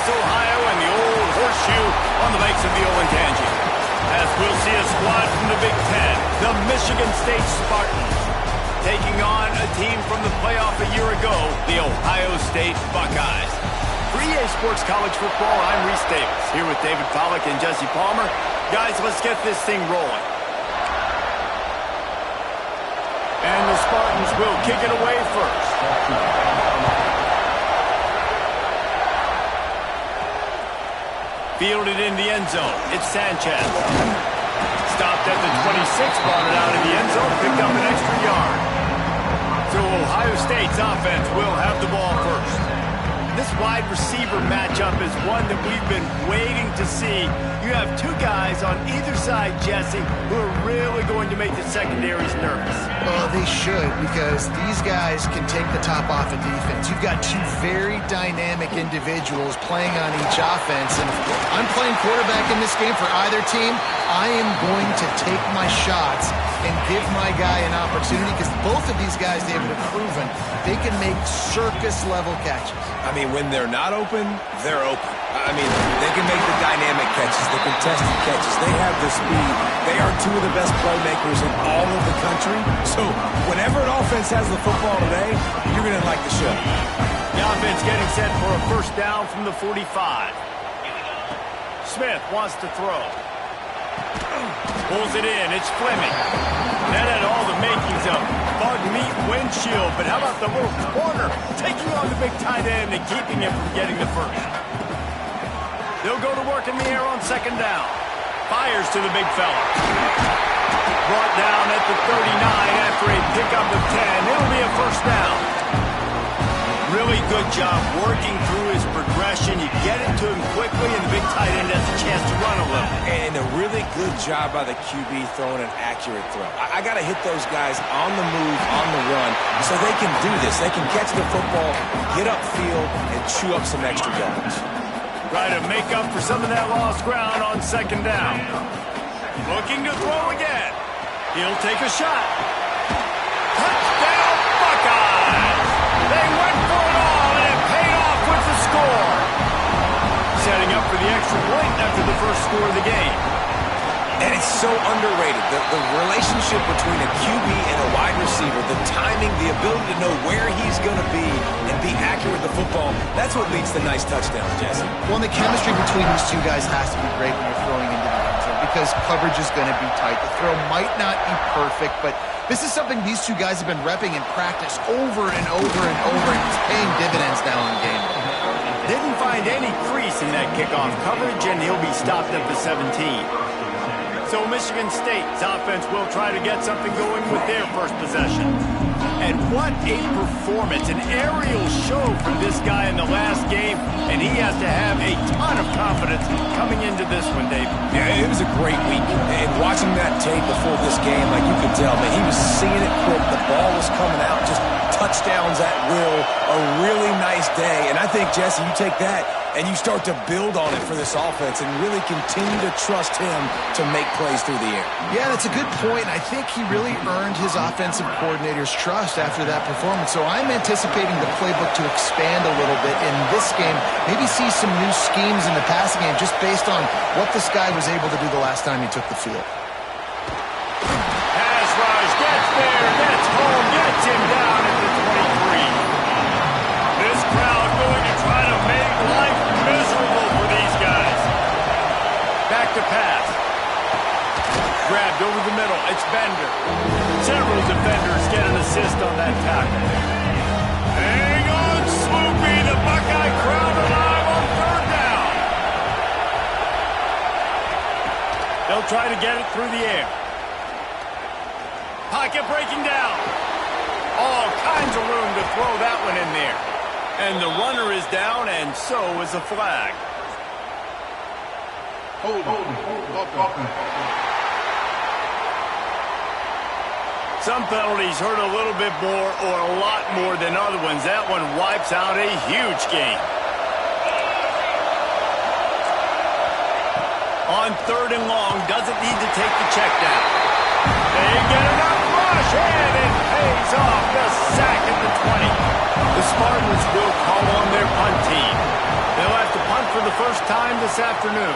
Columbus, Ohio, and the old horseshoe on the banks of the Olentangy. As we'll see a squad from the Big Ten, the Michigan State Spartans, taking on a team from the playoff a year ago, the Ohio State Buckeyes. For EA Sports College Football, I'm Reese Davis, here with David Pollack and Jesse Palmer. Guys, let's get this thing rolling. And the Spartans will kick it away first. Fielded in the end zone. It's Sanchez. Stopped at the 26, brought it out of the end zone, picked up an extra yard. So Ohio State's offense will have the ball first. This wide receiver matchup is one that we've been waiting to see. You have two guys on either side, Jesse, who are really going to make the secondaries nervous. Well, they should, because these guys can take the top off of defense. You've got two very dynamic individuals playing on each offense, and if I'm playing quarterback in this game for either team, I am going to take my shots and give my guy an opportunity, because both of these guys, they have proven they can make circus-level catches. I mean, when they're not open, they're open. I mean, they can make the dynamic catches, the contested catches. They have the speed. They are two of the best playmakers in all of the country. So whenever an offense has the football today, you're going to like the show. The offense getting set for a first down from the 45. Smith wants to throw. Pulls it in. It's Fleming. That had all the makings of bug meat windshield, but how about the little corner taking on the big tight end and keeping him from getting the first? They'll go to work in the air on second down. Fires to the big fella. Brought down at the 39 after a pickup of 10. It'll be a first down. Really good job working through his progression. You get it to him quickly, and the big tight end has a chance to run a little. And a really good job by the QB throwing an accurate throw. I got to hit those guys on the move, on the run, so they can do this. They can catch the football, get upfield, and chew up some extra yards. Try to make up for some of that lost ground on second down. Looking to throw again. He'll take a shot. Touchdown, Buckeyes! They went for it all, and it paid off with the score. Setting up for the extra point after the first score of the game. And it's so underrated. The relationship between a QB and a wide receiver, the timing, the ability to know where he's going to be and be accurate with the football, that's what leads to nice touchdowns, Jesse. Well, the chemistry between these two guys has to be great when you're throwing into the end zone, because coverage is going to be tight. The throw might not be perfect, but this is something these two guys have been repping in practice over and over and over, and it's paying dividends now in game. Didn't find any crease in that kickoff coverage, and he'll be stopped at the 17. So Michigan State's offense will try to get something going with their first possession. And what a performance, an aerial show from this guy in the last game, and he has to have a ton of confidence coming into this one, Dave. Yeah, it was a great week. And watching that tape before this game, like you could tell, man, he was seeing it quick. The ball was coming out, just touchdowns at will. A really nice day. And I think, Jesse, you take that and you start to build on it for this offense and really continue to trust him to make plays through the air. Yeah, that's a good point. I think he really earned his offensive coordinator's trust after that performance. So I'm anticipating the playbook to expand a little bit in this game. Maybe see some new schemes in the passing game just based on what this guy was able to do the last time he took the field. Pass rush, gets there, gets home, gets him down at the 23. This crowd going to try to make life miserable for these guys. Back to pass. Grabbed over the middle. It's Bender. Several defenders get an assist on that tackle. Hang on, Swoopy. The Buckeye crowd alive on third down. They'll try to get it through the air. Pocket breaking down. All kinds of room to throw that one in there. And the runner is down, and so is the flag. Some penalties hurt a little bit more or a lot more than other ones. That one wipes out a huge game. On third and long, doesn't need to take the check down. They get enough rush, and it pays off. The sack at the 20. The Spartans will call on their punt team. They'll have to punt for the first time this afternoon.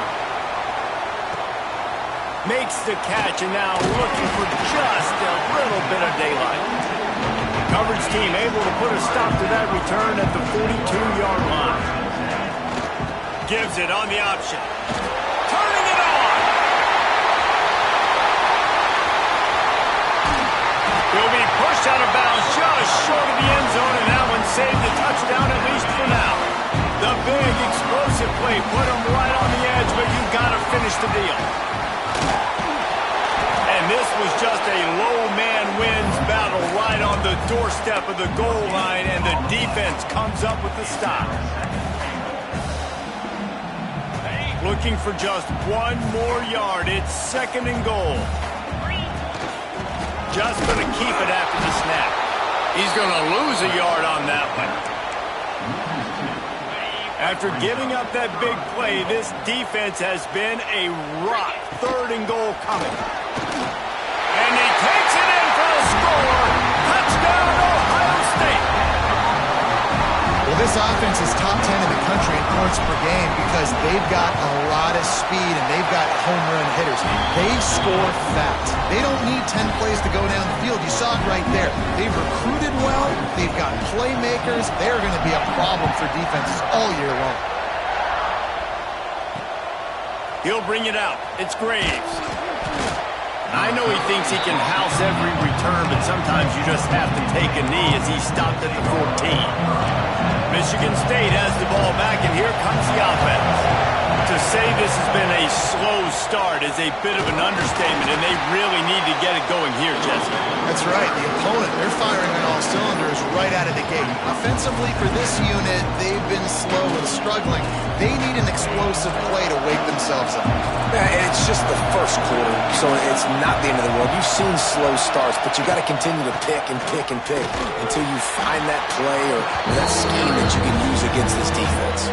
Makes the catch, and now looking for just a little bit of daylight. Coverage team able to put a stop to that return at the 42-yard line. Gives it on the option. Turning it on! He'll be pushed out of bounds just short of the end zone, and that one saved the touchdown at least for now. The big explosive play put him right on the edge, but you got to finish the deal. And this was just a low man wins battle right on the doorstep of the goal line, and the defense comes up with the stop. Looking for just one more yard. It's 2nd and goal. Just going to keep it after the snap. He's going to lose a yard on that one. After giving up that big play, this defense has been a rock. 3rd and goal coming. And he takes it in for a score. Touchdown, Ohio State. Well, this offense is top 10 in the country in points per game because they've got a lot of speed and they've got home run hitters. They score fast. They don't need 10 plays to go down the field. You saw it right there. They've recruited well. They've got playmakers. They're going to be a problem for defenses all year long. He'll bring it out. It's Graves. I know he thinks he can house every return, but sometimes you just have to take a knee as he stopped at the 14. Michigan State has the ball back, and here comes the offense. To say this has been a slow start is a bit of an understatement, and they really need to get it going here, Jesse. That's right. The opponent, they're firing on all cylinders right out of the gate. Offensively for this unit, they've been slow and struggling. They need an explosive play to wake themselves up. Yeah, and it's just the first quarter, so it's not the end of the world. You've seen slow starts, but you got to continue to pick and pick and pick until you find that play or that scheme that you can use against this defense.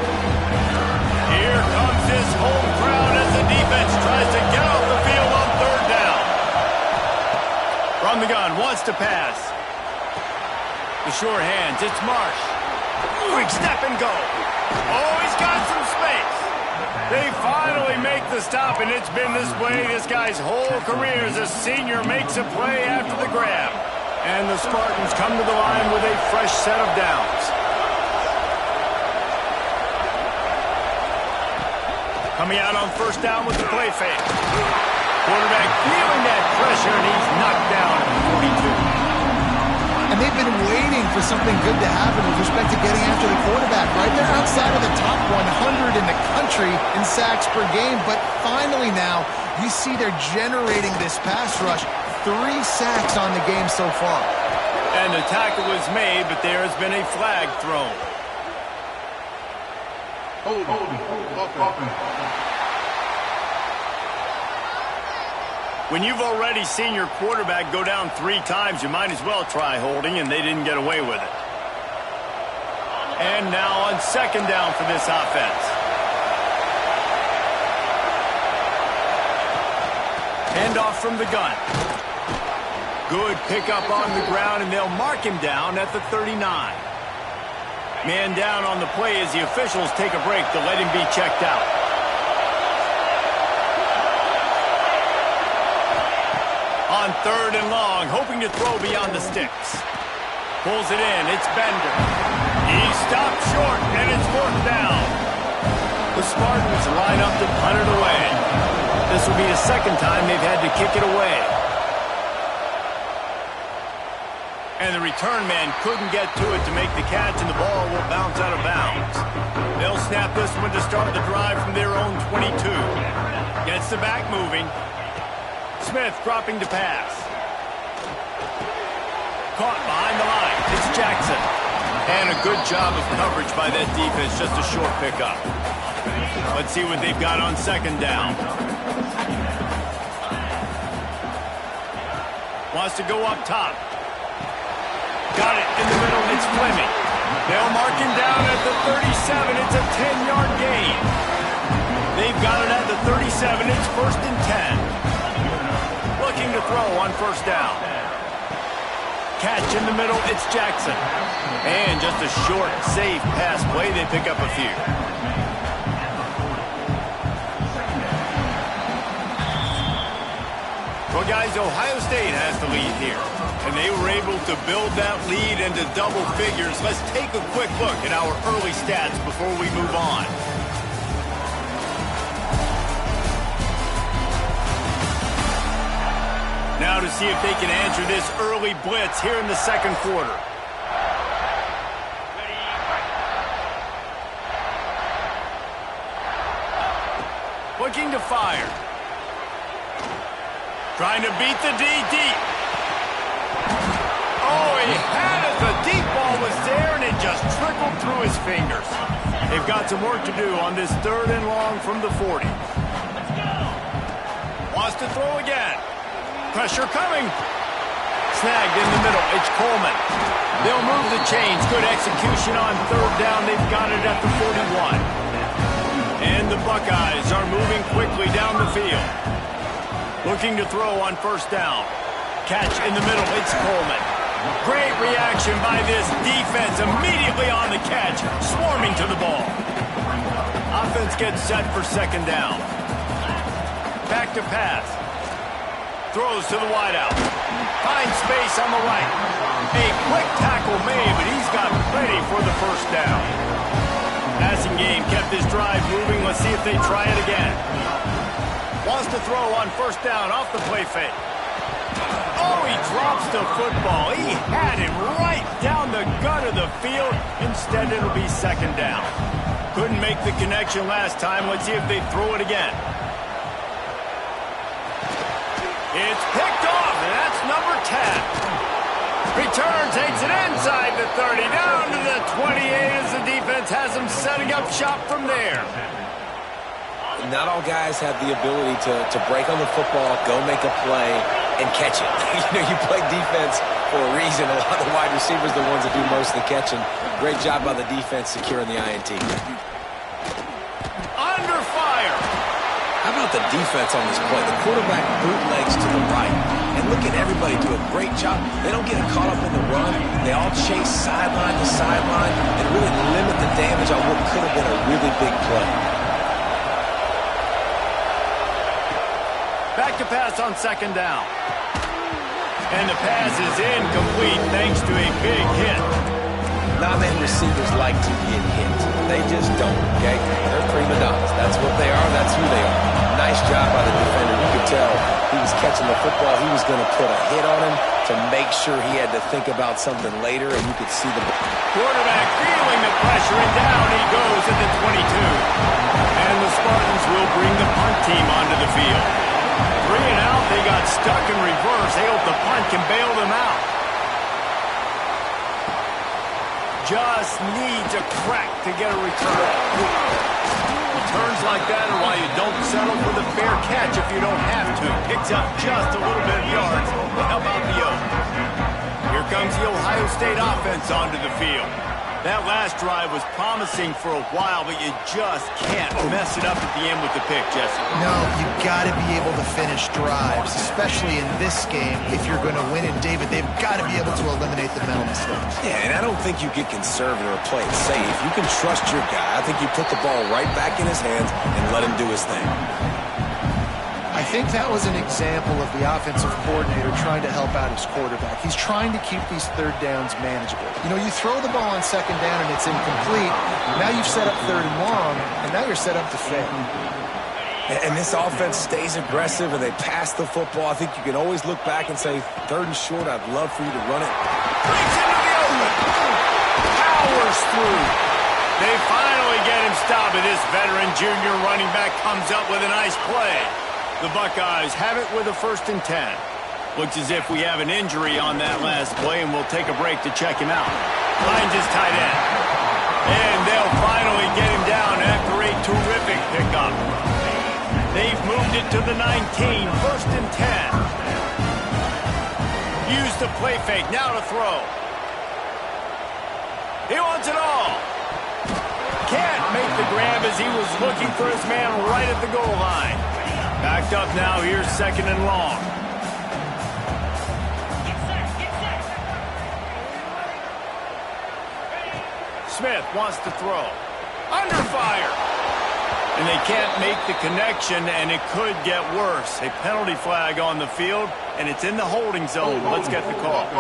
Here comes this home crowd as the defense tries to get off the field on 3rd down. From the gun, wants to pass. The short hands, it's Marsh. Quick step and go. Oh, he's got some space. They finally make the stop, and it's been this way this guy's whole career as a senior makes a play after the grab. And the Spartans come to the line with a fresh set of downs. Coming out on 1st down with the play fake. Quarterback feeling that pressure, and he's knocked down at the 42. And they've been waiting for something good to happen with respect to getting after the quarterback, right? They're outside of the top 100 in the country in sacks per game, but finally now you see they're generating this pass rush. 3 sacks on the game so far. And the tackle was made, but there has been a flag thrown. When you've already seen your quarterback go down 3 times, you might as well try holding, and they didn't get away with it. And now on 2nd down for this offense. Handoff from the gun. Good pickup on the ground, and they'll mark him down at the 39. Man down on the play as the officials take a break to let him be checked out. On 3rd and long, hoping to throw beyond the sticks. Pulls it in, it's Bender. He stopped short, and it's 4th down. The Spartans line up to punt it away. This will be the 2nd time they've had to kick it away. And the return man couldn't get to it to make the catch, and the ball will bounce out of bounds. They'll snap this one to start the drive from their own 22. Gets the back moving. Smith dropping to pass. Caught behind the line. It's Jackson. And a good job of coverage by that defense. Just a short pickup. Let's see what they've got on 2nd down. Wants to go up top. Got it in the middle. It's Fleming. They'll mark him down at the 37. It's a 10-yard gain. They've got it at the 37. It's 1st and 10. Looking to throw on 1st down. Catch in the middle, it's Jackson. And just a short, safe pass play, they pick up a few. Well, guys, Ohio State has the lead here. And they were able to build that lead into double figures. Let's take a quick look at our early stats before we move on. Now to see if they can answer this early blitz here in the second quarter. Looking to fire. Trying to beat the D deep. Oh, he had it. The deep ball was there, and it just trickled through his fingers. They've got some work to do on this 3rd and long from the 40. Wants to throw again. Pressure coming. Snagged in the middle. It's Coleman. They'll move the chains. Good execution on 3rd down. They've got it at the 41. And the Buckeyes are moving quickly down the field. Looking to throw on 1st down. Catch in the middle. It's Coleman. Great reaction by this defense. Immediately on the catch. Swarming to the ball. Offense gets set for 2nd down. Back to pass. Throws to the wideout. Finds space on the right. A quick tackle made, but he's got plenty for the 1st down. Passing game kept this drive moving. Let's see if they try it again. Wants to throw on 1st down off the play fake. Oh, he drops the football. He had him right down the gut of the field. Instead, it'll be 2nd down. Couldn't make the connection last time. Let's see if they throw it again. It's picked off, and that's number 10. Return takes it inside the 30, down to the 28 as the defense has them setting up shop from there. Not all guys have the ability to break on the football, go make a play, and catch it. You play defense for a reason. A lot of the wide receivers are the ones that do most of the catching. Great job by the defense securing the INT. Under fire. How about the defense on this play? The quarterback bootlegs to the right. And look at everybody do a great job. They don't get caught up in the run. They all chase sideline to sideline and really limit the damage on what could have been a really big play. Back to pass on 2nd down. And the pass is incomplete thanks to a big hit. Non-man receivers like to get hit. They just don't, okay? They're prima donnas. That's what they are. That's who they are. Nice job by the defender. You could tell he was catching the football. He was going to put a hit on him to make sure he had to think about something later, and you could see the quarterback feeling the pressure, and down he goes at the 22. And the Spartans will bring the punt team onto the field. 3 and out, they got stuck in reverse. They hope the punt can bail them out. Just needs a crack to get a return. Returns like that are why you don't settle for the fair catch if you don't have to. Picks up just a little bit of yards to help out the Oaks. Here comes the Ohio State offense onto the field. That last drive was promising for a while, but you just can't mess it up at the end with the pick, Jesse. No, you've got to be able to finish drives, especially in this game. If you're going to win it, David, they've got to be able to eliminate the mental mistakes. Yeah, and I don't think you get conservative or play it safe. You can trust your guy. I think you put the ball right back in his hands and let him do his thing. I think that was an example of the offensive coordinator trying to help out his quarterback. He's trying to keep these 3rd downs manageable. You throw the ball on 2nd down and it's incomplete. Now you've set up 3rd and long, and now you're set up to fail. And this offense stays aggressive, and they pass the football. I think you can always look back and say, 3rd and short, I'd love for you to run it. Breaks into the open. Powers through. They finally get him stopped, and this veteran junior running back comes up with a nice play. The Buckeyes have it with a 1st and 10. Looks as if we have an injury on that last play, and we'll take a break to check him out. Finds his tight end. And they'll finally get him down after a terrific pickup. They've moved it to the 19, 1st and 10. Use the play fake, now to throw. He wants it all. Can't make the grab as he was looking for his man right at the goal line. Backed up now, here's 2nd and long. Smith wants to throw. Under fire. And they can't make the connection, and it could get worse. A penalty flag on the field, and it's in the holding zone. Let's get the call.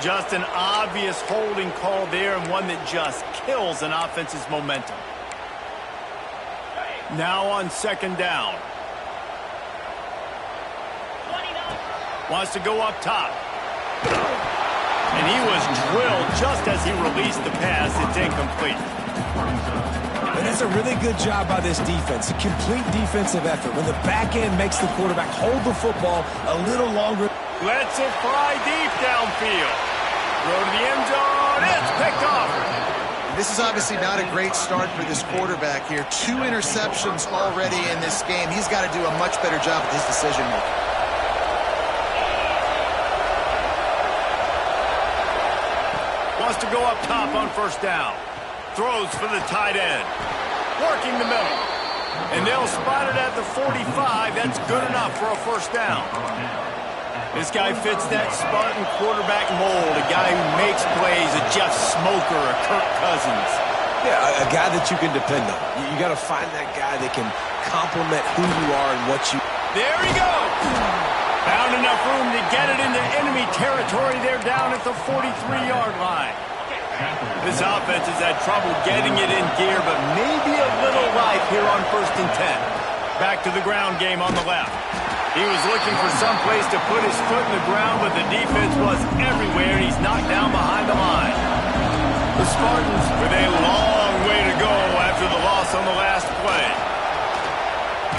Just an obvious holding call there, and one that just kills an offense's momentum. Now on second down. Wants to go up top. And he was drilled just as he released the pass. It's incomplete. And that's a really good job by this defense. A complete defensive effort. When the back end makes the quarterback hold the football a little longer. Lets it fly deep downfield. Throw to the end zone. It's picked off. This is obviously not a great start for this quarterback here. 2 interceptions already in this game. He's got to do a much better job with his decision-making. Wants to go up top on first down. Throws for the tight end. Working the middle. And they'll spot it at the 45. That's good enough for a first down. This guy fits that Spartan quarterback mold. A guy who makes plays, a Jeff Smoker, a Kirk Cousins. Yeah, a guy that you can depend on. You got to find that guy that can complement who you are and what you... There he goes. Found enough room to get it into enemy territory. They're down at the 43-yard line. This offense has had trouble getting it in gear, but maybe a little life here on 1st and 10. Back to the ground game on the left. He was looking for some place to put his foot in the ground, but the defense was everywhere, and he's knocked down behind the line. The Spartans with a long way to go after the loss on the last play.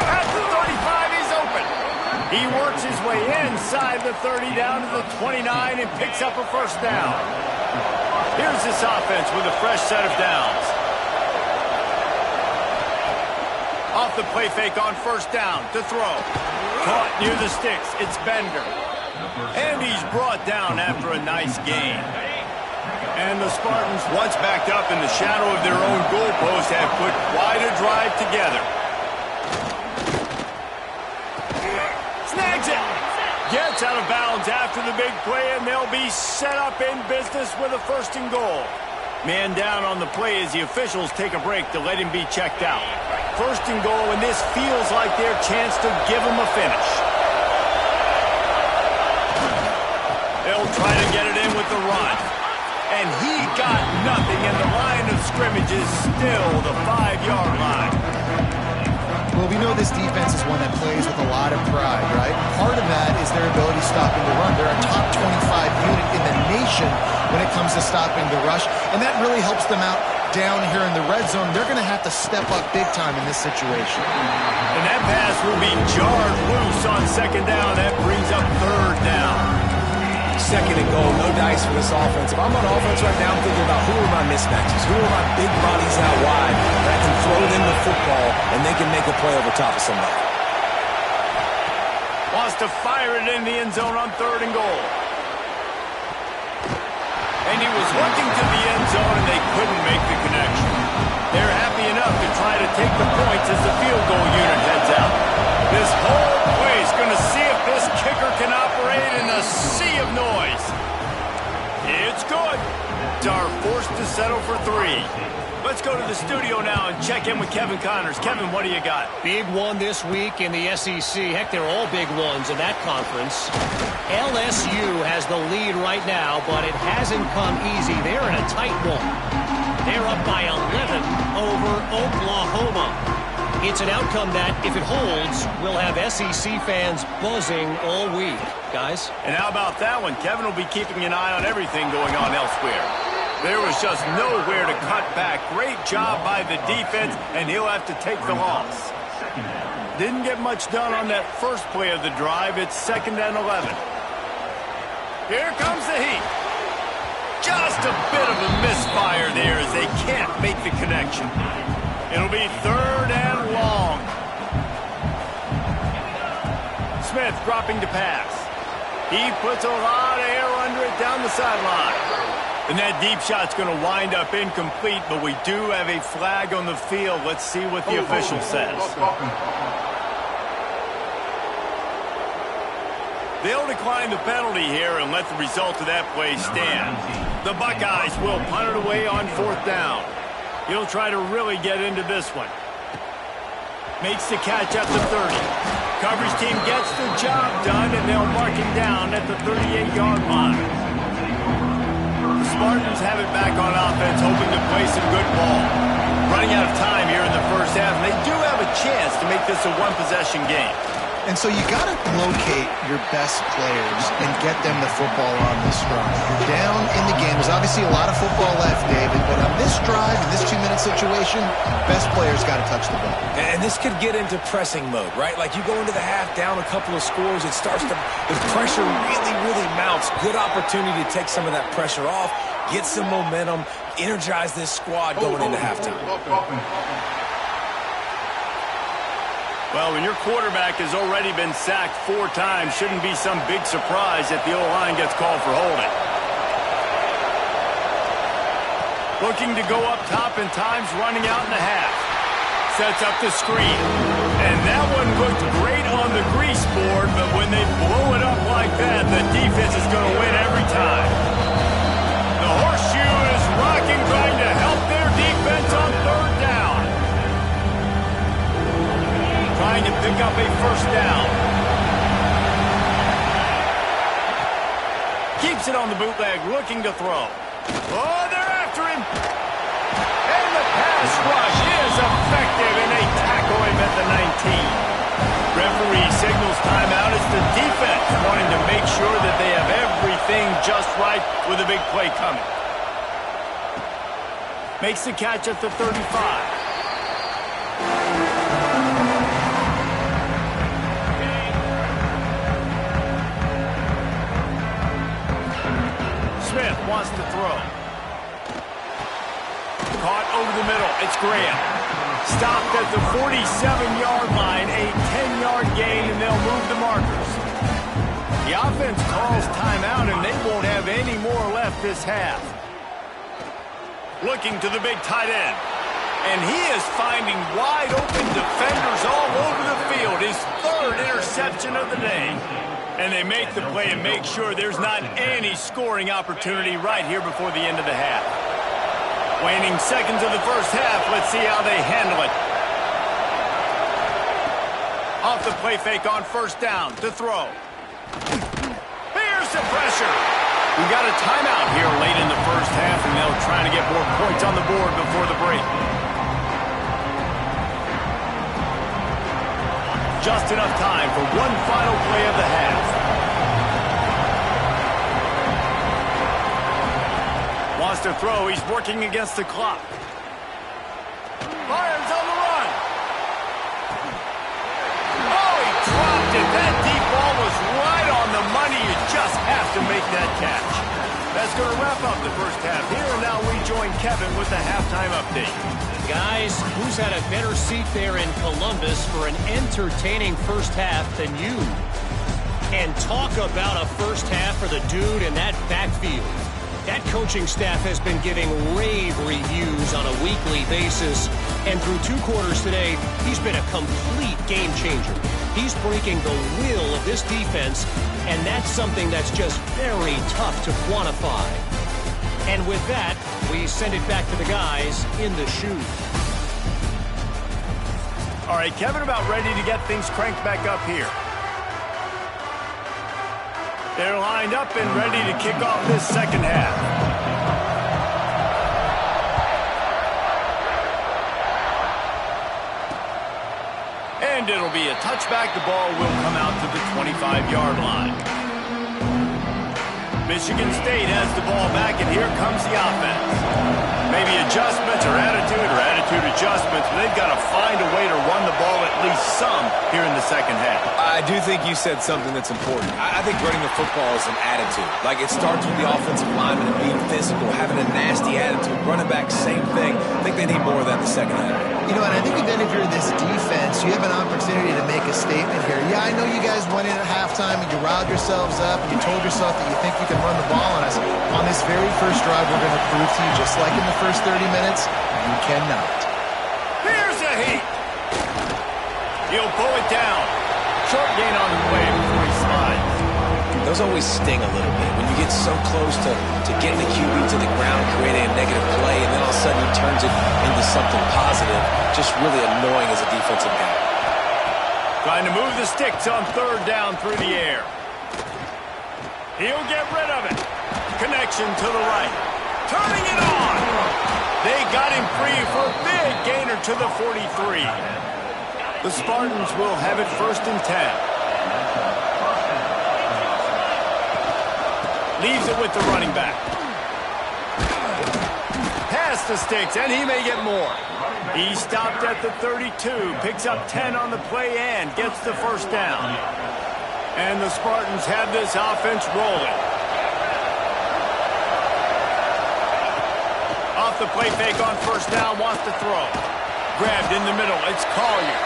At the 35, he's open. He works his way inside the 30 down to the 29 and picks up a first down. Here's this offense with a fresh set of downs. Off the play fake on first down to throw. Caught near the sticks. It's Bender. And he's brought down after a nice gain. And the Spartans, once backed up in the shadow of their own goalpost, have put quite a drive together. Snags it. Gets out of bounds after the big play, and they'll be set up in business with a 1st and goal. Man down on the play as the officials take a break to let him be checked out. 1st and goal, and this feels like their chance to give him a finish. They'll try to get it in with the run. And he got nothing, and the line of scrimmage is still the 5-yard line. Well, we know this defense is one that plays with a lot of pride, right? Part of that is their ability stopping the run. They're a top 25 unit in the nation when it comes to stopping the rush, and that really helps them out down here in the red zone. They're going to have to step up big time in this situation. And that pass will be jarred loose on second down. That brings up third down. Second and goal, no dice for this offense. If I'm on offense right now, I'm thinking about who are my mismatches, who are my big bodies out wide that I can throw them the football and they can make a play over top of somebody. Wants to fire it in the end zone on 3rd and goal. And he was looking to the end zone, and they couldn't make the connection. They're happy enough to try to take the points as the field goal unit heads out. This whole place going to see if this kicker can operate in a sea of noise. It's good. Are forced to settle for 3. Let's go to the studio now and check in with Kevin Connors. Kevin, what do you got? Big one this week in the SEC. Heck, they're all big ones in that conference. LSU has the lead right now, but it hasn't come easy. They're in a tight one. They're up by 11 over Oklahoma. It's an outcome that, if it holds, will have SEC fans buzzing all week, guys. And how about that one? Kevin will be keeping an eye on everything going on elsewhere. There was just nowhere to cut back. Great job by the defense, and he'll have to take the loss. Didn't get much done on that first play of the drive. It's 2nd and 11. Here comes the heat. Just a bit of a misfire there as they can't make the connection. It'll be 3rd and long. Smith dropping to pass. He puts a lot of air under it down the sideline. And that deep shot's going to wind up incomplete, but we do have a flag on the field. Let's see what the official says. They'll decline the penalty here and let the result of that play stand. The Buckeyes will punt it away on 4th down. He'll try to really get into this one. Makes the catch at the 30. Coverage team gets the job done, and they'll mark him down at the 38-yard line. The Spartans have it back on offense, hoping to play some good ball. Running out of time here in the first half, and they do have a chance to make this a one-possession game. And so you got to locate your best players and get them the football on this run. You're down in the game. There's obviously a lot of football left, David, but on this drive, in this 2-minute situation, best players got to touch the ball. And this could get into pressing mode, right? Like you go into the half down a couple of scores, it starts to, the pressure really mounts. Good opportunity to take some of that pressure off, get some momentum, energize this squad going into halftime. Well, when your quarterback has already been sacked 4 times, shouldn't be some big surprise that the O-line gets called for holding. Looking to go up top, and time's running out in the half. Sets up the screen. And that one looked great on the grease board, but when they blow it up like that, the defense is going to win every time. The horseshoe is rocking, trying to help their defense on 3rd down. Trying to pick up a 1st down. Keeps it on the bootleg, looking to throw. Oh, they're after him. And the pass rush is effective, and they tackle him at the 19. Referee signals timeout. It's the defense wanting to make sure that they have everything just right with a big play coming. Makes the catch at the 35. Smith wants to throw. Caught over the middle. It's Graham. Stopped at the 47-yard line. A 10-yard gain, and they'll move the markers. The offense calls timeout, and they won't have any more left this half. Looking to the big tight end. And he is finding wide open defenders all over the field. His 3rd interception of the day. And they make the play and make sure there's not any scoring opportunity right here before the end of the half. Waning seconds of the first half. Let's see how they handle it. Off the play fake on 1st down to throw. Here's the pressure. We got a timeout here late in the first half, and they'll try to get more points on the board before the break. Just enough time for one final play of the half. Wants to throw. He's working against the clock. Fires on the run. Oh, he dropped it. That deep ball was right on the money. You just have to make that catch. That's going to wrap up the first half here, and now we join Kevin with the halftime update. Guys, who's had a better seat there in Columbus for an entertaining first half than you? And talk about a first half for the dude in that backfield. That coaching staff has been giving rave reviews on a weekly basis. And through 2 quarters today, he's been a complete game changer. He's breaking the will of this defense, and that's something that's just very tough to quantify. And with that, we send it back to the guys in the chute. All right, Kevin, about ready to get things cranked back up here. They're lined up and ready to kick off this second half. And it'll be a touchback. The ball will come out to the 25-yard line. Michigan State has the ball back, and here comes the offense. Maybe adjustments or attitude adjustments, but they've got to find a way to run the ball at least some here in the second half. I do think you said something that's important. I think running the football is an attitude. Like, it starts with the offensive lineman and being physical, having a nasty attitude. Running back, same thing. I think they need more of that in the second half. You know, and I think even if you're this defense, you have an opportunity to make a statement here. Yeah, I know you guys went in at halftime and you riled yourselves up and you told yourself that you think you can run the ball on us. On this very first drive, we're going to prove to you, just like in the first 30 minutes, you cannot. Here's a heat. He'll pull it down. Short gain on the way before he slides. those always sting a little bit. When you get so close to getting the QB to the ground, creating a negative play, and then all of a sudden he turns it into something positive, just really annoying as a defensive guy. Trying to move the sticks on third down through the air. He'll get rid of it. Connection to the right. Turning it on. They got him free for a big gainer to the 43. The Spartans will have it 1st and 10. Leaves it with the running back. Past the sticks, and he may get more. He stopped at the 32, picks up 10 on the play and gets the 1st down. And the Spartans have this offense rolling. Off the play fake on 1st down, wants to throw. Grabbed in the middle, it's Collier.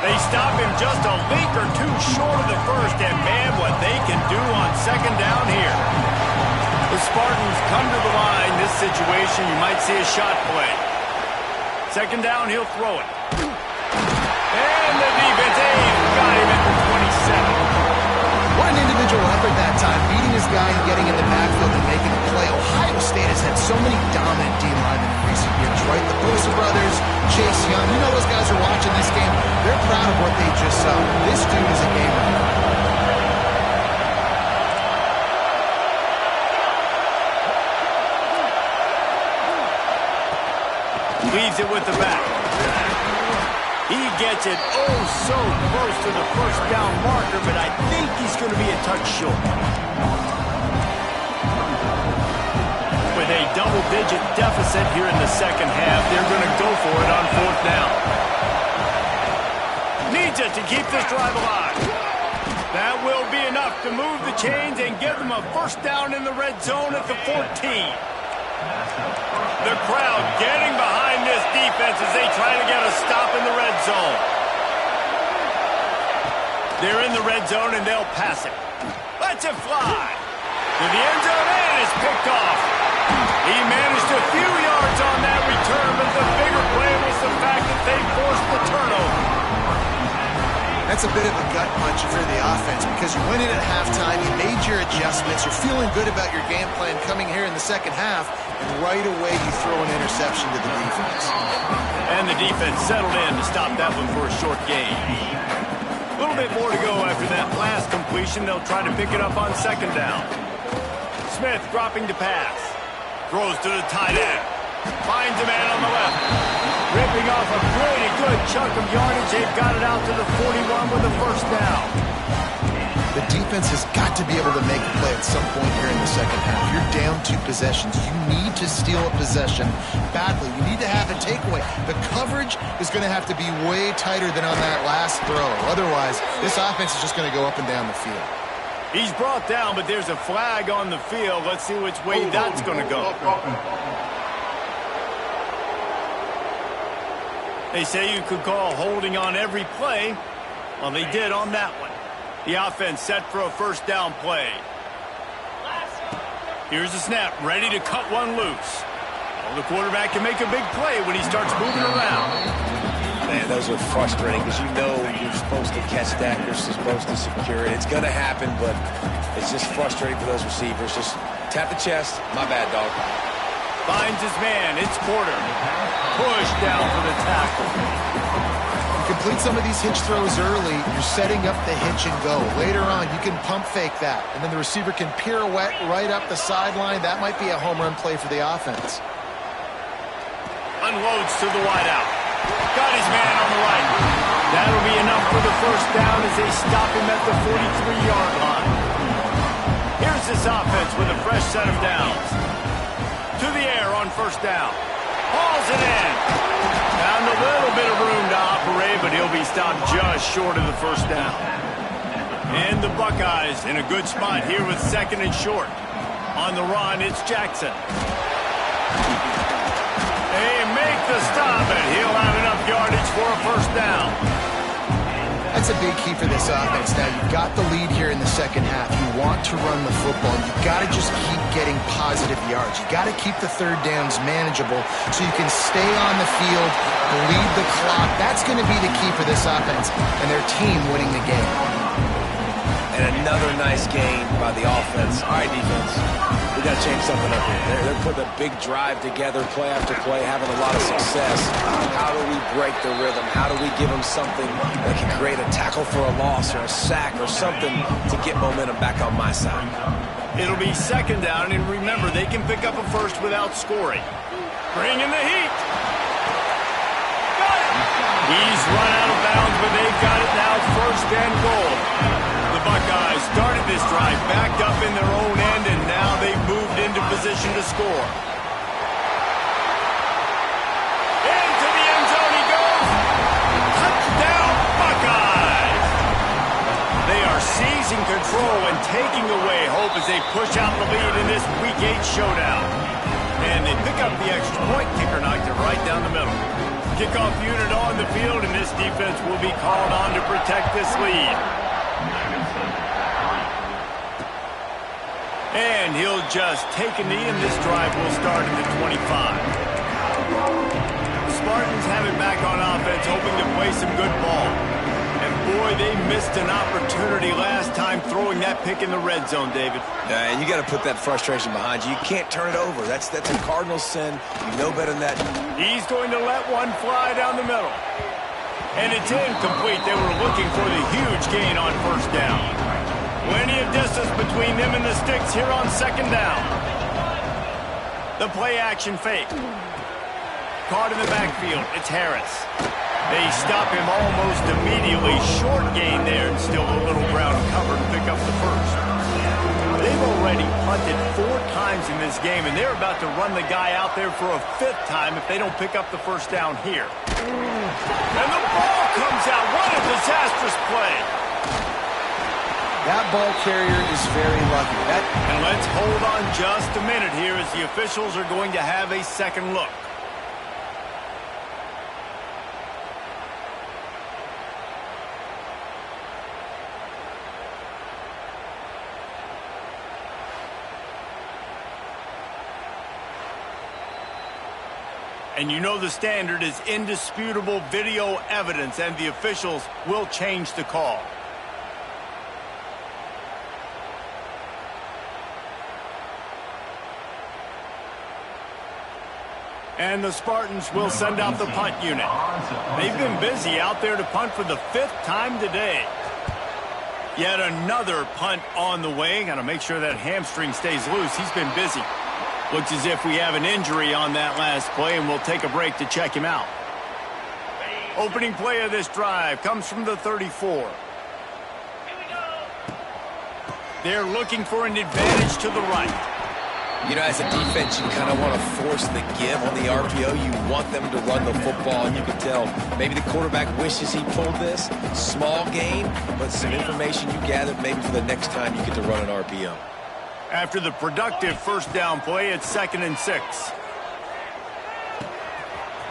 They stop him just a link or two short of the 1st, and man, what they can do on 2nd down here. The Spartans come to the line. This situation, you might see a shot play. 2nd down, he'll throw it. And the defense got him at the 27. What an individual effort that time, beating his guy and getting in the backfield and making a play. Ohio State has had so many dominant D-linemen in recent years, right? The Bosa brothers, Chase Young, you know those guys are watching this game. They're proud of what they just saw. This dude is a game winner. Leaves it with the back. He gets it so close to the 1st down marker, but I think he's going to be a touch short. With a double-digit deficit here in the 2nd half, they're going to go for it on 4th down. Needs it to keep this drive alive. That will be enough to move the chains and give them a 1st down in the red zone at the 14. The crowd getting behind this defense as they try to get a stop in the red zone. They're in the red zone and they'll pass it. Lets it fly. To the end zone and it's picked off. He managed a few yards on that return, but the bigger play was the fact that they forced the turnover. That's a bit of a gut punch if you're the offense because you went in at halftime, you made your adjustments, you're feeling good about your game plan coming here in the 2nd half, and right away you throw an interception to the defense. And the defense settled in to stop that one for a short gain. A little bit more to go after that last completion. They'll try to pick it up on 2nd down. Smith dropping to pass. Throws to the tight end. Finds a man on the left. Ripping off a pretty good chunk of yardage. They've got it out to the 41 with the 1st down. The defense has got to be able to make a play at some point here in the 2nd half. You're down 2 possessions. You need to steal a possession badly. You need to have a takeaway. The coverage is going to have to be way tighter than on that last throw. Otherwise, this offense is just going to go up and down the field. He's brought down, but there's a flag on the field. Let's see which way that's going to go. They say you could call holding on every play. Well, they did on that one. The offense set for a 1st down play. Here's the snap, ready to cut one loose. Well, the quarterback can make a big play when he starts moving around. Man, those are frustrating because you know you're supposed to catch that, you're supposed to secure it. It's going to happen, but it's just frustrating for those receivers. Just tap the chest. My bad, dog. Finds his man. It's Porter. Push down for the tackle. You complete some of these hitch throws early, you're setting up the hitch and go. Later on, you can pump fake that, and then the receiver can pirouette right up the sideline. That might be a home run play for the offense. Unloads to the wideout. Got his man on the right. That'll be enough for the 1st down as they stop him at the 43-yard line. Here's this offense with a fresh set of downs. To the air on 1st down. Hauls it in. Found a little bit of room to operate, but he'll be stopped just short of the 1st down. And the Buckeyes in a good spot here with 2nd and short. On the run, it's Jackson. They make the stop, and he'll have enough yardage for a 1st down. That's a big key for this offense. Now, you've got the lead here in the 2nd half. You want to run the football. You've got to just keep getting positive yards. You've got to keep the 3rd downs manageable so you can stay on the field, bleed the clock. That's going to be the key for this offense and their team winning the game. And another nice gain by the offense. All right, defense, we got to change something up here. They're putting a big drive together, play after play, having a lot of success. How do we break the rhythm? How do we give them something that can create a tackle for a loss or a sack or something to get momentum back on my side? It'll be second down, and remember, they can pick up a first without scoring. Bring in the heat. Got it. He's run out of bounds, but they've got it now, first and goal. The Buckeyes started this drive backed up in their own end, and now they've moved into position to score. Into the end zone he goes. Touchdown, Buckeyes! They are seizing control and taking away hope as they push out the lead in this Week 8 showdown. And they pick up the extra point. Kicker knocked it right down the middle. Kickoff unit on the field, and this defense will be called on to protect this lead. And he'll just take a knee, and this drive will start at the 25. The Spartans have it back on offense, hoping to play some good ball. And boy, they missed an opportunity last time throwing that pick in the red zone, David. And you got to put that frustration behind you. You can't turn it over. That's a Cardinal sin. You know better than that. He's going to let one fly down the middle. And it's incomplete. They were looking for the huge gain on first down. Plenty of distance between them and the sticks here on second down. The play action fake. Caught in the backfield. It's Harris. They stop him almost immediately. Short gain there, and still a little ground cover to pick up the first. They've already punted 4 times in this game, and they're about to run the guy out there for a 5th time if they don't pick up the first down here. And the ball comes out. What a disastrous play. That ball carrier is very lucky. And let's hold on just a minute here as the officials are going to have a second look. And you know the standard is indisputable video evidence, and the officials will change the call. And the Spartans will send out the punt unit. They've been busy out there to punt for the 5th time today. Yet another punt on the way. Got to make sure that hamstring stays loose. He's been busy. Looks as if we have an injury on that last play, and we'll take a break to check him out. Opening play of this drive comes from the 34. They're looking for an advantage to the right. You know, as a defense, you kind of want to force the give on the RPO. You want them to run the football, and you can tell maybe the quarterback wishes he pulled this. Small gain, but some information you gathered maybe for the next time you get to run an RPO. After the productive first down play, it's 2nd and 6.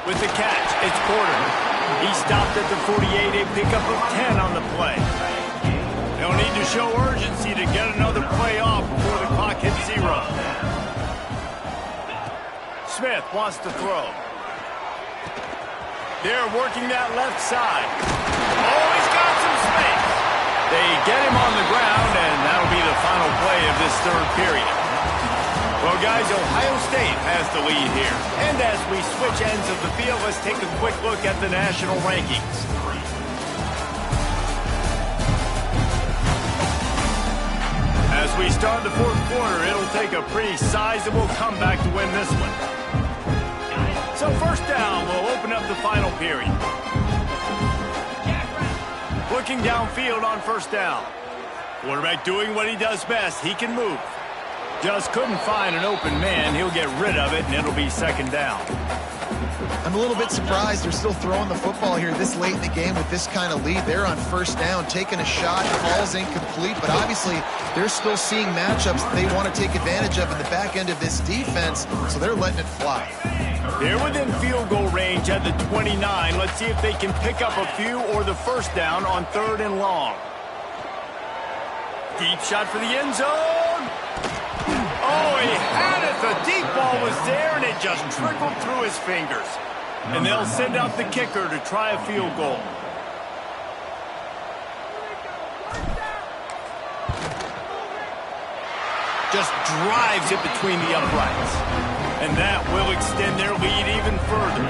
With the catch, it's Porter. He stopped at the 48, a pickup of 10 on the play. They'll need to show urgency to get another play off before the clock hits 0. Smith wants to throw. They're working that left side. Oh, he's got some space. They get him on the ground, and that'll be the final play of this 3rd period. Well, guys, Ohio State has the lead here. And as we switch ends of the field, let's take a quick look at the national rankings. As we start the 4th quarter, it'll take a pretty sizable comeback to win this one. So first down will open up the final period. Looking downfield on first down. Quarterback doing what he does best. He can move. Just couldn't find an open man. He'll get rid of it, and it'll be 2nd down. I'm a little bit surprised they're still throwing the football here this late in the game with this kind of lead. They're on first down, taking a shot. The ball's incomplete, but obviously they're still seeing matchups that they want to take advantage of in the back end of this defense, so they're letting it fly. They're within field goal range at the 29. Let's see if they can pick up a few or the first down on 3rd and long. Deep shot for the end zone. Oh, he had it. The deep ball was there, and it just trickled through his fingers. And they'll send out the kicker to try a field goal. just drives it between the uprights. And that will extend their lead even further.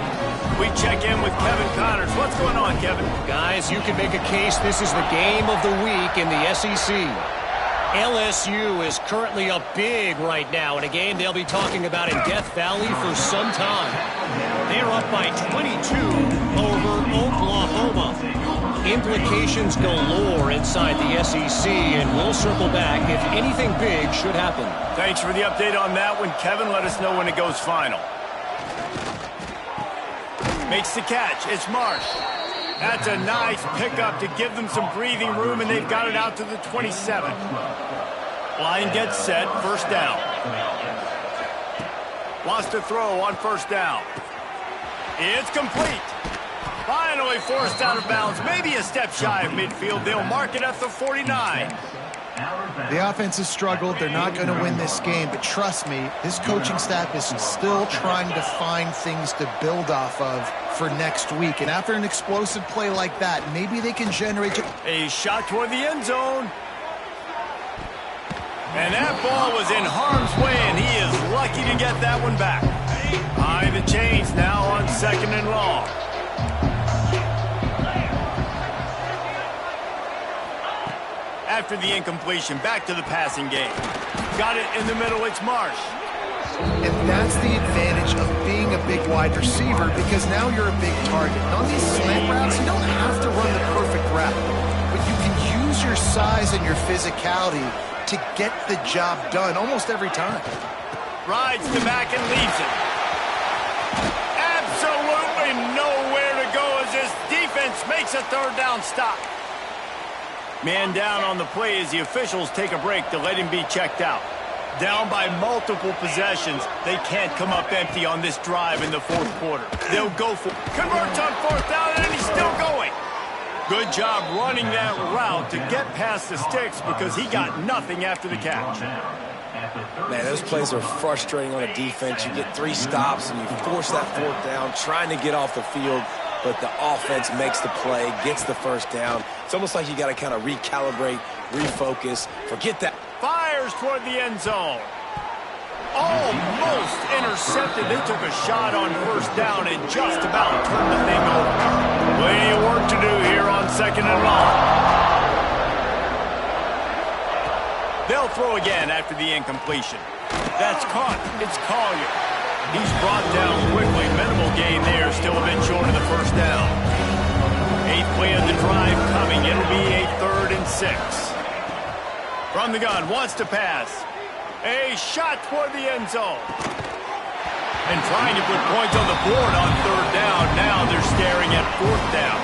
We check in with Kevin Connors. What's going on, Kevin? Guys, you can make a case this is the game of the week in the SEC. LSU is currently up big right now in a game they'll be talking about in Death Valley for some time. They're up by 22 over Oklahoma. Implications galore inside the SEC, and we'll circle back if anything big should happen. Thanks for the update on that one, Kevin. Let us know when it goes final. Makes the catch. It's Marsh. That's a nice pickup to give them some breathing room, and they've got it out to the 27. Line gets set. First down. Wants to throw on first down. It's complete. Finally forced out of bounds. Maybe a step shy of midfield. They'll mark it at the 49. The offense has struggled. They're not going to win this game, but trust me, this coaching staff is still trying to find things to build off of for next week. And after an explosive play like that, maybe they can generate a shot toward the end zone. And that ball was in harm's way, and he is lucky to get that one back. High the chains now on 2nd and long. After the incompletion, back to the passing game. Got it in the middle, it's Marsh. And that's the advantage of being a big wide receiver, because now you're a big target. And on these slant routes, you don't have to run the perfect route, but you can use your size and your physicality to get the job done almost every time. Rides the back and leaves it. Absolutely nowhere to go as this defense makes a third down stop. Man down on the play as the officials take a break to let him be checked out. Down by multiple possessions, they can't come up empty on this drive in the fourth quarter. They'll go for it. Converts on fourth down, and he's still going. Good job running that route to get past the sticks because he got nothing after the catch. Man, those plays are frustrating on a defense. You get 3 stops, and you force that fourth down, trying to get off the field, but the offense makes the play, gets the first down. It's almost like you got to kind of recalibrate, refocus, forget that. Fires toward the end zone. Almost intercepted. They took a shot on first down and just about turned the thing over. Plenty of work to do here on 2nd and long. They'll throw again after the incompletion. That's caught. It's Collier. He's brought down quickly. Minimal gain there. Still a bit short of the first down. 8th play of the drive coming. It'll be a 3rd and 6. From the gun. Wants to pass. A shot toward the end zone. And trying to put points on the board on 3rd down. Now they're staring at 4th down.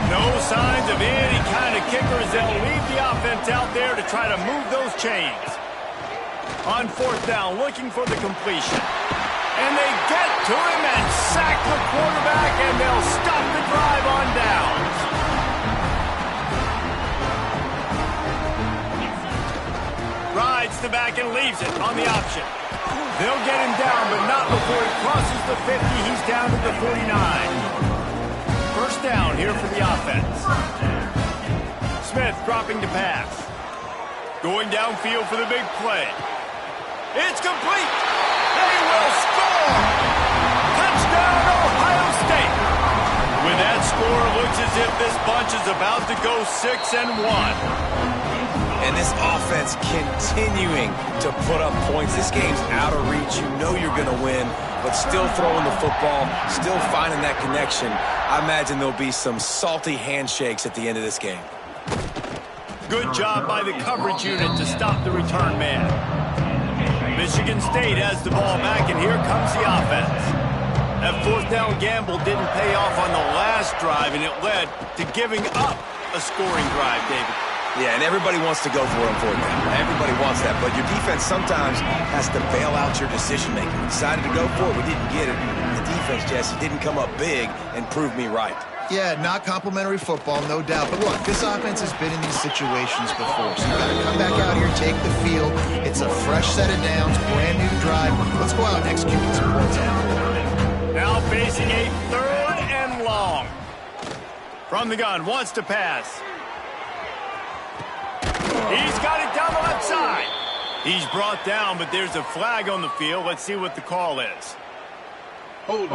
No signs of any kind of kicker as they'll leave the offense out there to try to move those chains. On 4th down, looking for the completion. And they get to him and sack the quarterback, and they'll stop the drive on downs. Rides the back and leaves it on the option. They'll get him down, but not before he crosses the 50. He's down to the 49. First down here for the offense. Smith dropping to pass. Going downfield for the big play. It's complete. They will score. Touchdown, Ohio State. With that score, it looks as if this bunch is about to go 6-1. And this offense continuing to put up points. This game's out of reach. You know you're going to win, but still throwing the football, still finding that connection. I imagine there'll be some salty handshakes at the end of this game. Good job by the coverage unit to stop the return man. Michigan State has the ball back, and here comes the offense. That 4th down gamble didn't pay off on the last drive, and it led to giving up a scoring drive, David. Yeah, and everybody wants to go for it on 4th down. Everybody wants that, but your defense sometimes has to bail out your decision-making. We decided to go for it. We didn't get it. The defense, Jesse, didn't come up big and prove me right. Yeah, not complimentary football, no doubt. But look, this offense has been in these situations before. So you got to come back out here, take the field. It's a fresh set of downs, brand new drive. Let's go out and execute some points on the board. Now facing a 3rd and long. From the gun, wants to pass. He's got it down the left side. He's brought down, but there's a flag on the field. Let's see what the call is. Holding.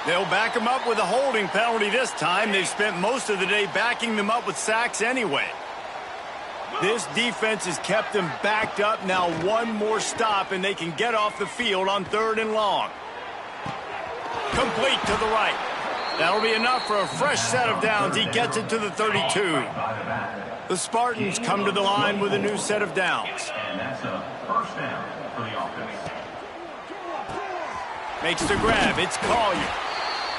They'll back him up with a holding penalty this time. They've spent most of the day backing them up with sacks anyway. This defense has kept them backed up. Now one more stop, and they can get off the field on 3rd and long. Complete to the right. That'll be enough for a fresh set of downs. He gets it to the 32. The Spartans come to the line with a new set of downs. And that's a first down for the offense. Makes the grab. It's Collier.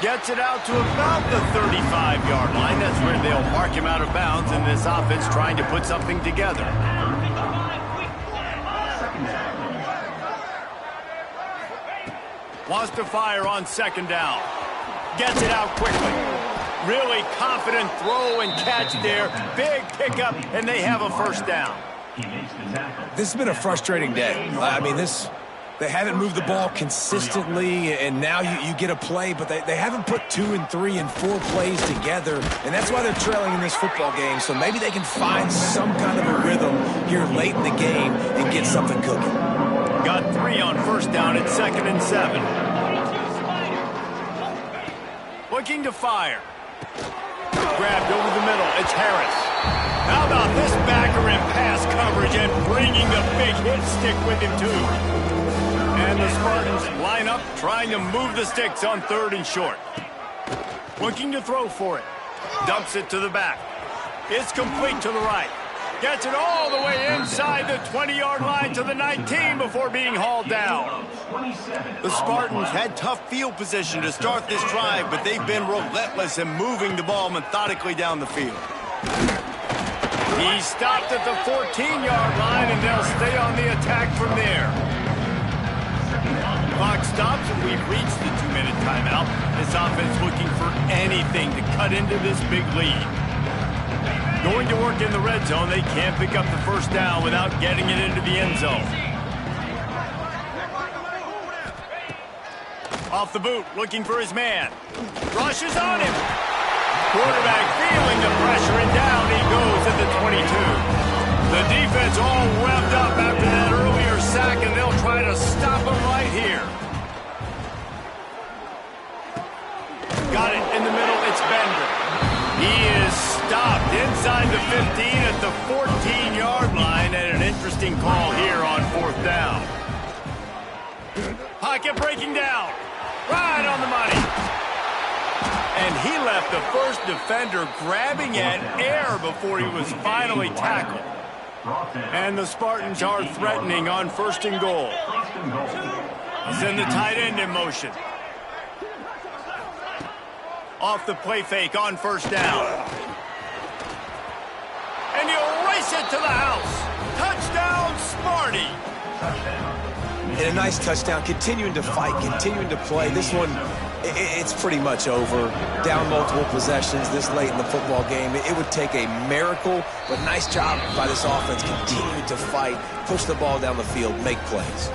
Gets it out to about the 35-yard line. That's where they'll mark him out of bounds, and this offense trying to put something together. Wants to fire on 2nd down. Gets it out quickly. Really confident throw and catch there. Big pickup, and they have a first down. This has been a frustrating day. I mean, they haven't moved the ball consistently, and now you get a play, but they haven't put 2 and 3 and 4 plays together, and that's why they're trailing in this football game. So maybe they can find some kind of a rhythm here late in the game and get something cooking. Got 3 on first down at 2nd and 7. Looking to fire. Grabbed over the middle. It's Harris. How about this backer in pass coverage and bringing the big hit stick with him, too. And the Spartans line up trying to move the sticks on 3rd and short. Looking to throw for it. Dumps it to the back. It's complete to the right. Gets it all the way inside the 20-yard line to the 19 before being hauled down. The Spartans had tough field position to start this drive, but they've been relentless in moving the ball methodically down the field. He stopped at the 14-yard line, and they'll stay on the attack from there. Clock stops, and we've reached the 2-minute timeout. This offense looking for anything to cut into this big lead. Going to work in the red zone. They can't pick up the first down without getting it into the end zone. Off the boot, looking for his man. Rushes on him. Quarterback feeling the pressure, and down he goes at the 22. The defense all revved up after that earlier sack, and they'll try to stop him right here. Got it in the middle. It's Bender. He is stopped inside the 15 at the 14-yard line, and an interesting call here on 4th down. Pocket breaking down. Right on the money. And he left the first defender grabbing at air before he was finally tackled. And the Spartans are threatening on 1st and goal. Send the tight end in motion. Off the play fake on 1st down. And he'll race it to the house. Touchdown, Sparty. And a nice touchdown, continuing to fight, continuing to play. This one, it's pretty much over. Down multiple possessions this late in the football game. It would take a miracle, but nice job by this offense. Continuing to fight, push the ball down the field, make plays.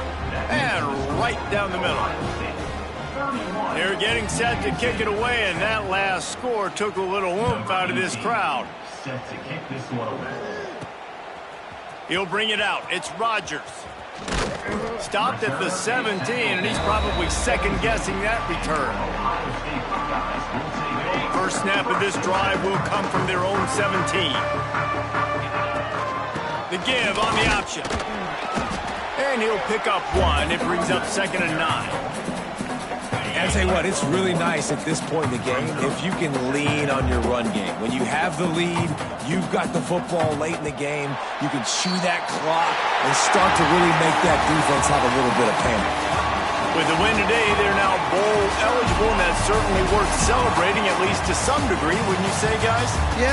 And right down the middle. They're getting set to kick it away, and that last score took a little oomph out of this crowd. Set to kick this one away. He'll bring it out. It's Rodgers. Stopped at the 17, and he's probably second-guessing that return. First snap of this drive will come from their own 17. The give on the option. And he'll pick up 1. It brings up 2nd and 9. And I tell you what, it's really nice at this point in the game if you can lean on your run game. When you have the lead, you've got the football late in the game, you can chew that clock and start to really make that defense have a little bit of panic. With the win today, they're now bowl eligible, and that's certainly worth celebrating, at least to some degree, wouldn't you say, guys? Yeah.